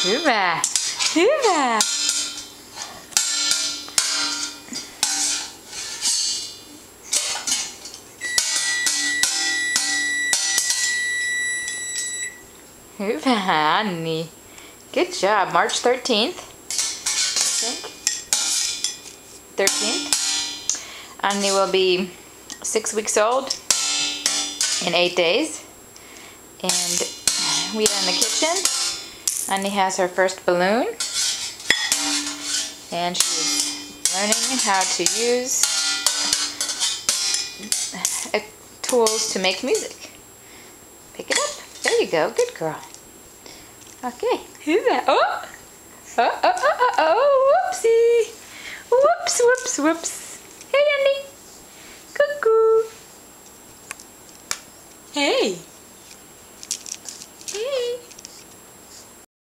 Hoover. Hoover. Hoover, honey. Good job. March 13th. I think. 13th. Annie will be 6 weeks old in 8 days. And we are in the kitchen. Annie has her first balloon. And she's learning how to use tools to make music. Pick it up. There you go. Good girl. Okay. Who's that? Oh! Oh, oh, oh, oh, oh, whoopsie. Whoops, whoops, whoops. Hey, Annie. Cuckoo. Hey.